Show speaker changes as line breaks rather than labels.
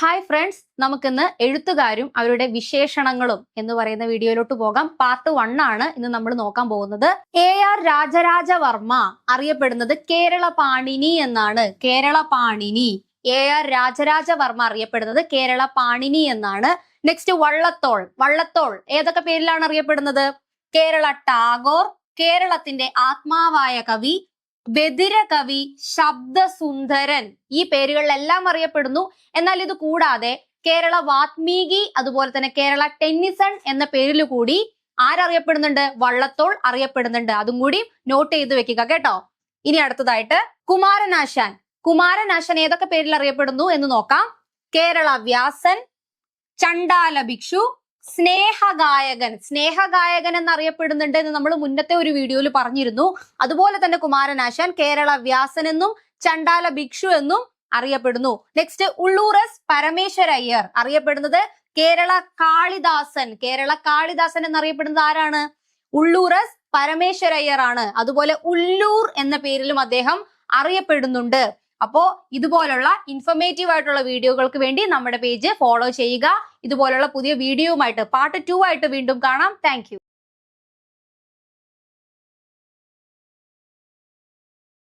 Hi friends, നമുക്കിന്ന് എഴുത്തുകാരും അവരുടെ വിശേഷണങ്ങളും എന്ന് പറയുന്ന വീഡിയോയിലോട്ട് പോകാം. പാർട്ട് 1 ആണ് ഇന്ന് നമ്മൾ നോക്കാൻ പോകുന്നത്. AR രാജരാജവർമ്മ അറിയപ്പെടുന്നത് കേരള പാണിനി എന്നാണ്. കേരള പാണിനി. AR രാജരാജവർമ്മ അറിയപ്പെടുന്നത് കേരള പാണിനി എന്നാണ്. നെക്സ്റ്റ് വള്ളത്തോൾ. വള്ളത്തോൾ ഏതൊക്കെ പേരിലാണ് അറിയപ്പെടുന്നത്? കേരള ടാഗോർ, കേരളത്തിന്റെ ആത്മാവായ കവി, ബദിര കവി, ശബ്ദസുന്ദരൻ, ഈ പേരുകളിലെല്ലാം അറിയപ്പെടുന്നു. എന്നാൽ ഇത് കൂടാതെ കേരള വാത്മീകി, അതുപോലെ തന്നെ കേരള ടെന്നിസൺ എന്ന പേരിൽ കൂടി ആരറിയപ്പെടുന്നുണ്ട്? വള്ളത്തോൾ അറിയപ്പെടുന്നുണ്ട്. അതും കൂടി നോട്ട് ചെയ്ത് വെക്കുക കേട്ടോ. ഇനി അടുത്തതായിട്ട് കുമാരനാശാൻ. കുമാരനാശാൻ ഏതൊക്കെ പേരിൽ അറിയപ്പെടുന്നു എന്ന് നോക്കാം. കേരള വ്യാസൻ, ചണ്ടാല ഭിക്ഷു, സ്നേഹഗായകൻ. സ്നേഹഗായകൻ എന്നറിയപ്പെടുന്നുണ്ട് എന്ന് നമ്മൾ മുന്നത്തെ ഒരു വീഡിയോയിൽ പറഞ്ഞിരുന്നു. അതുപോലെ തന്നെ കുമാരനാശാൻ കേരള വ്യാസൻ എന്നും ചണ്ടാല ഭിക്ഷു എന്നും അറിയപ്പെടുന്നു. നെക്സ്റ്റ് ഉള്ളൂർ എസ് പരമേശ്വരയ്യർ അറിയപ്പെടുന്നത് കേരള കാളിദാസൻ. കേരള കാളിദാസൻ എന്നറിയപ്പെടുന്നത് ആരാണ്? ഉള്ളൂർ എസ് പരമേശ്വരയ്യർ ആണ്. അതുപോലെ ഉള്ളൂർ എന്ന പേരിലും അദ്ദേഹം അറിയപ്പെടുന്നുണ്ട്. അപ്പോ ഇതുപോലുള്ള ഇൻഫർമേറ്റീവ് ആയിട്ടുള്ള വീഡിയോകൾക്ക് വേണ്ടി നമ്മുടെ പേജ് ഫോളോ ചെയ്യുക. ഇതുപോലുള്ള പുതിയ വീഡിയോയുമായിട്ട് പാർട്ട് 2 ആയിട്ട് വീണ്ടും കാണാം. താങ്ക്